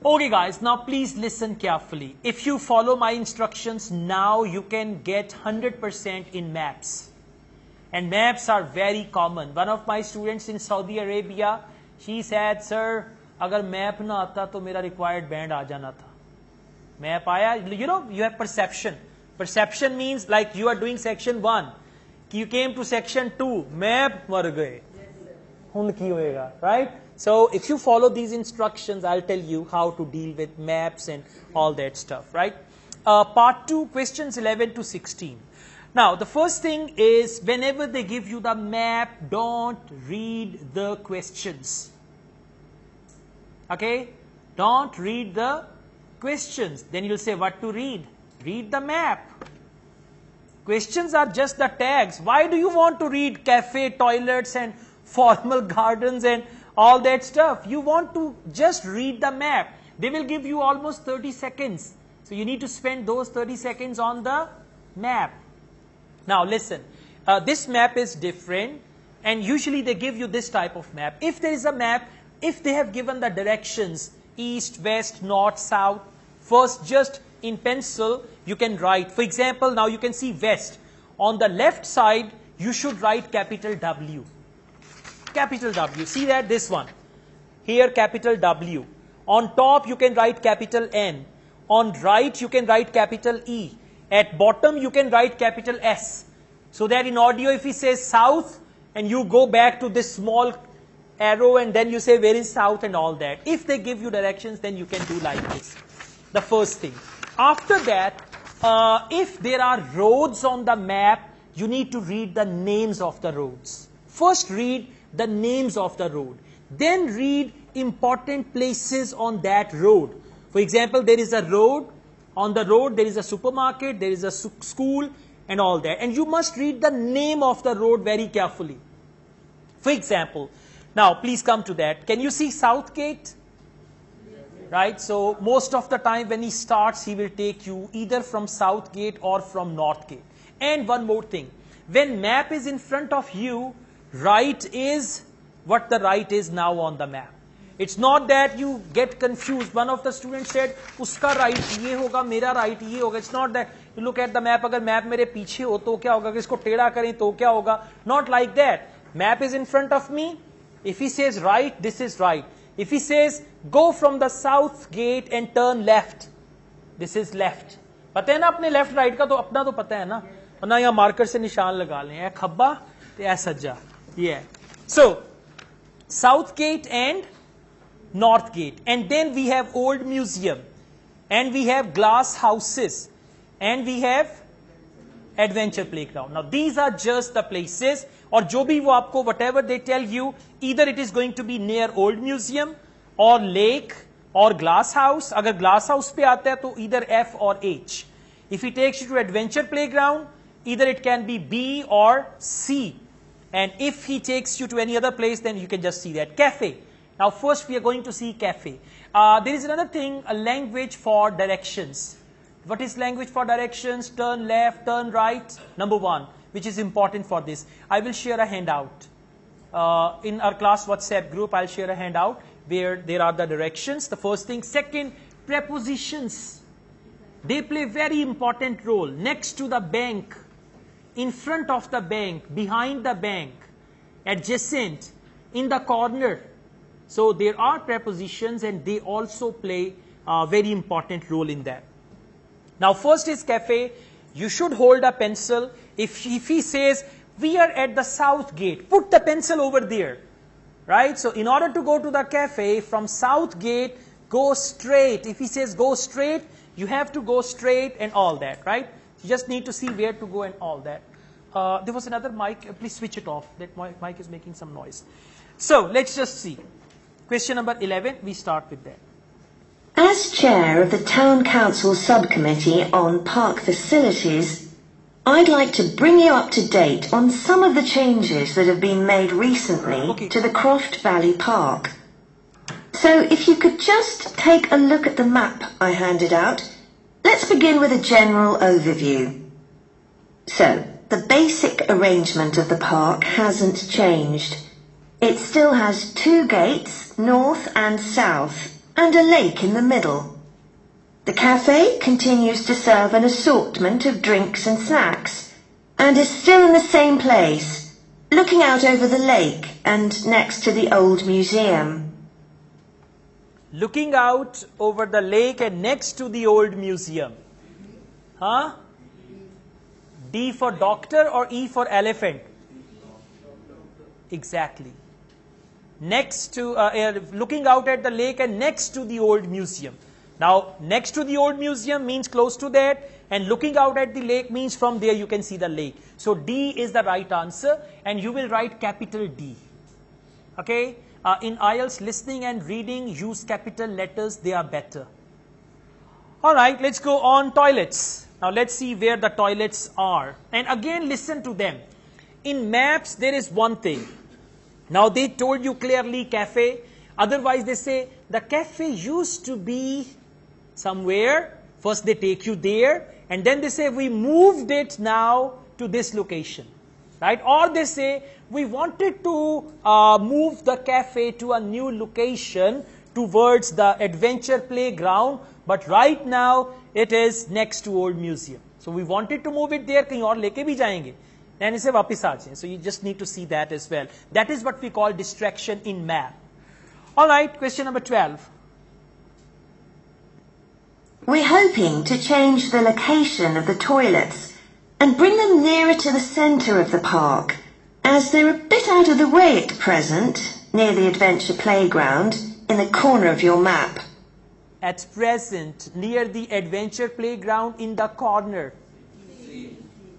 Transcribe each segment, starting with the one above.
Okay guys, now please listen carefully. If you follow my instructions, now you can get 100% in maps. And maps are very common. One of my students in Saudi Arabia, she said, sir, agar map na aata to mera required band aa jana tha. Map aaya, you know, you have perception. Perception means like you are doing section 1. You came to section 2, map mar gaye. Hun ki hoega, right? So if you follow these instructions, I'll tell you how to deal with maps and all that stuff, right? Part 2, questions 11 to 16. Now, the first thing is, whenever they give you the map, don't read the questions. Okay? Don't read the questions. Then you'll say, what to read? Read the map. Questions are just the tags. Why do you want to read cafe, toilets and formal gardens and all that stuff? You want to just read the map. They will give you almost 30 seconds. So you need to spend those 30 seconds on the map. Now listen, this map is different, and usually they give you this type of map. If there is a map, if they have given the directions, east, west, north, south, first just in pencil you can write. For example, now you can see west. On the left side, you should write capital W. Capital W, see that, this one. Here capital W. On top you can write capital N. On right you can write capital E. At bottom you can write capital S. So that in audio if he says south and you go back to this small arrow and then you say where is south and all that. If they give you directions, then you can do like this. The first thing. After that, if there are roads on the map, you need to read the names of the roads. First read the names of the road. Then read important places on that road. For example, there is a road. On the road, there is a supermarket, there is a school and all that. And you must read the name of the road very carefully. For example, now please come to that. Can you see Southgate? Right? So most of the time when he starts, he will take you either from Southgate or from Northgate. And one more thing. When map is in front of you, right is what the right is now on the map. It's not that you get confused. One of the students said, uska right ye hoga, mera right ye hoga. It's not that you look at the map, agar map mere piche ho to kya hoga, isko teda karein to kya hoga. Not like that. Map is in front of me. If he says right, this is right. If he says go from the south gate and turn left, this is left. पता है ना अपने left right का, तो अपना तो पता है ना, वरना यहाँ marker से निशान लगा लें, ऐ खब्बा ते ऐ सज्जा. Yeah. So south gate and North Gate, and then we have Old Museum, and we have glass houses, and we have Adventure Playground. Now these are just the places, or jo bhi wo aapko, whatever they tell you, either it is going to be near Old Museum or lake or glass house. Agar glass house pe aata hai to either F or H. If he takes you to Adventure Playground, either it can be B or C. And if he takes you to any other place, then you can just see that. Cafe. Now first we are going to see cafe. There is another thing, a language for directions. What is language for directions? Turn left, turn right. Number 1, which is important for this. I will share a handout. In our class WhatsApp group, I'll share a handout where there are the directions. The first thing. Second, prepositions. They play very important role. Next to the bank, in front of the bank, behind the bank, adjacent, in the corner. So there are prepositions and they also play a very important role in that. Now first is cafe. You should hold a pencil. If he says, we are at the south gate, put the pencil over there. Right? So in order to go to the cafe, from south gate, go straight. If he says go straight, you have to go straight and all that. Right? You just need to see where to go and all that. There was another mic. Please switch it off. That mic is making some noise. So let's just see. Question number 11, we start with that. As chair of the Town Council Subcommittee on Park Facilities, I'd like to bring you up to date on some of the changes that have been made recently to the Croft Valley Park. So if you could just take a look at the map I handed out, let's begin with a general overview. So, the basic arrangement of the park hasn't changed. It still has 2 gates, north and south, and a lake in the middle. The cafe continues to serve an assortment of drinks and snacks, and is still in the same place, looking out over the lake and next to the old museum. Looking out over the lake and next to the old museum. Huh? D for doctor or E for elephant? Exactly. Next to, looking out at the lake and next to the old museum. Now, next to the old museum means close to that, and looking out at the lake means from there you can see the lake. So, D is the right answer, and you will write capital D. Okay? In IELTS, listening and reading, use capital letters, they are better. Alright, let's go on toilets. Now, let's see where the toilets are. And again, listen to them. In maps, there is one thing. Now, they told you clearly cafe. Otherwise, they say the cafe used to be somewhere. First, they take you there. And then they say, we moved it now to this location. Right? Or they say, we wanted to move the cafe to a new location towards the adventure playground. But right now, it is next to old museum. So, we wanted to move it there. कहीं और लेके भी जाएंगे. And इसे वापस आ जाएं. So, you just need to see that as well. That is what we call distraction in map. Alright, question number 12. We're hoping to change the location of the toilets and bring them nearer to the centre of the park, as they're a bit out of the way at present, near the adventure playground, in the corner of your map. At present, near the adventure playground in the corner.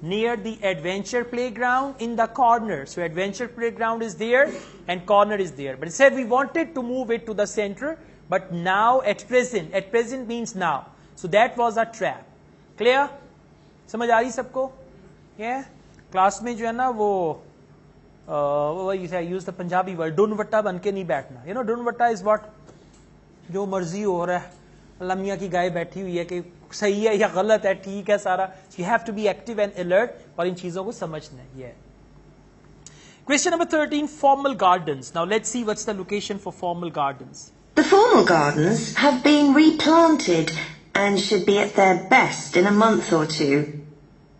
Near the adventure playground in the corner. So, adventure playground is there and corner is there. But it said we wanted to move it to the center, but now at present means now. So, that was a trap. Clear? समझ आ रही सबको? Yeah? Class में जो है ना वो I use the Punjabi word, डुनवट्टा बन के नहीं बैठना. You know, डुनवट्टा is what? जो मर्जी हो रहा है. अल्लाह मियाँ की गाय बैठी हुई है कि सही है या गलत है, ठीक है सारा. You have to be active and alert और इन चीजों को समझना है. Yeah. Question number 13, formal gardens. Now let's see what's the location for formal gardens. The formal gardens have been replanted and should be at their best in a month or two.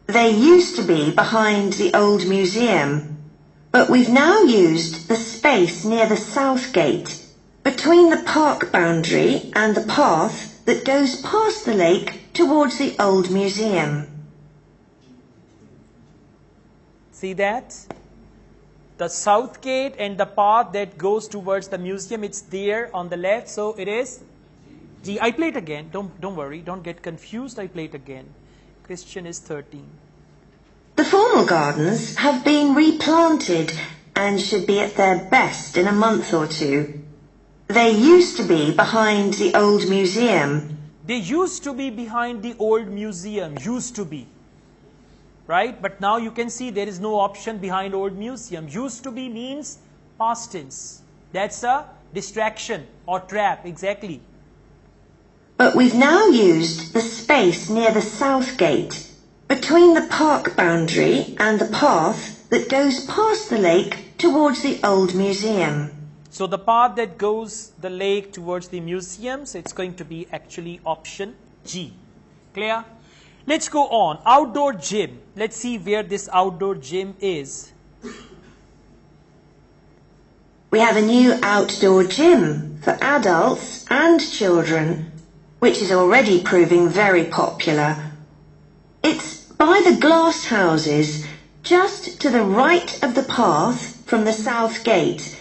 They used to be behind the old museum, but we've now used the space near the south gate, between the park boundary and the path that goes past the lake towards the old museum. See that? The south gate and the path that goes towards the museum, it's there on the left, so it is G. I play it again. Don't worry, don't get confused. I play it again. Question is 13. The formal gardens have been replanted and should be at their best in a month or two. They used to be behind the old museum. They used to be behind the old museum. Used to be. Right? But now you can see there is no option behind old museum. Used to be means past tense. That's a distraction or trap. Exactly. But we've now used the space near the south gate, between the park boundary and the path that goes past the lake towards the old museum. So the path that goes the lake towards the museum, so it's going to be actually option G. Clear? Let's go on. Outdoor gym. Let's see where this outdoor gym is. We have a new outdoor gym for adults and children, which is already proving very popular. It's by the glass houses, just to the right of the path from the south gate.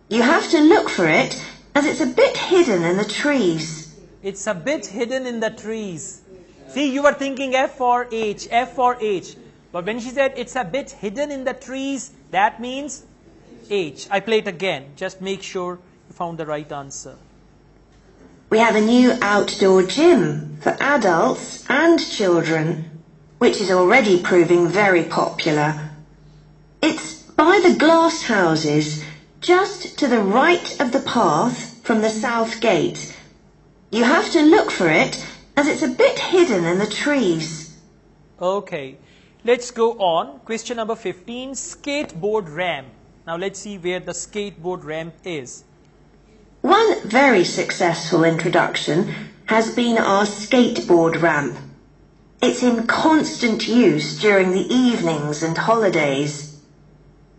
You have to look for it, as it's a bit hidden in the trees. It's a bit hidden in the trees. See, you were thinking F for H, F for H. But when she said it's a bit hidden in the trees, that means H. I play it again. Just make sure you found the right answer. We have a new outdoor gym for adults and children, which is already proving very popular. It's by the glass houses, just to the right of the path from the south gate. You have to look for it, as it's a bit hidden in the trees. Okay, let's go on. Question number 15, skateboard ramp. Now let's see where the skateboard ramp is. One very successful introduction has been our skateboard ramp. It's in constant use during the evenings and holidays.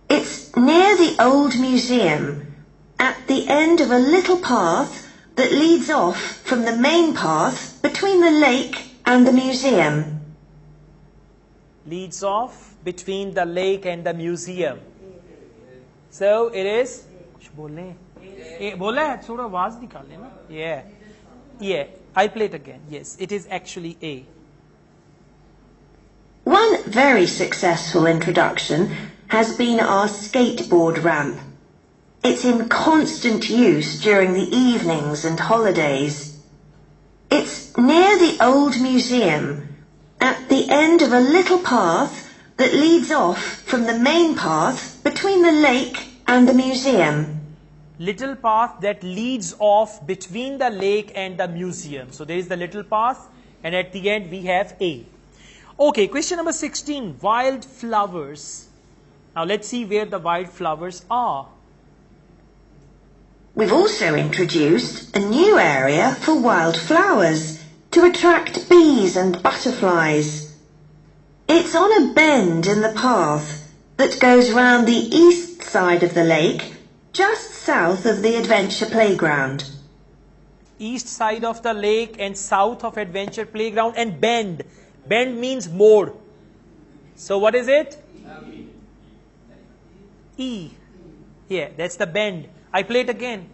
It's near the old museum, at the end of a little path that leads off from the main path between the lake and the museum. Leads off between the lake and the museum. So it is. कुछ बोले? बोला है थोड़ा आवाज निकाले ना. Yeah. I'll play it again. Yes, it is actually A. One very successful introduction has been our skateboard ramp. It's in constant use during the evenings and holidays. It's near the old museum, at the end of a little path that leads off from the main path between the lake and the museum. Little path that leads off between the lake and the museum. So there is the little path, and at the end we have A. Okay, question number 16, wild flowers. Now let's see where the wild flowers are. We've also introduced a new area for wild flowers to attract bees and butterflies. It's on a bend in the path that goes round the east side of the lake, just south of the adventure playground. East side of the lake and south of adventure playground, and bend. Bend means more. So what is it? E. Yeah, that's the bend. I play it again.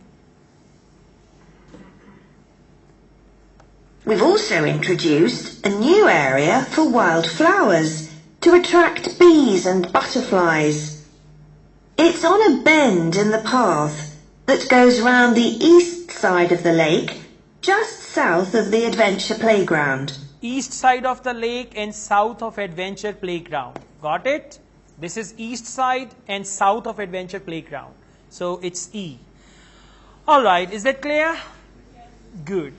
We've also introduced a new area for wild flowers to attract bees and butterflies. It's on a bend in the path that goes round the east side of the lake, just south of the adventure playground. East side of the lake and south of adventure playground. Got it? This is east side and south of adventure playground. So it's E. Alright, is that clear? Good.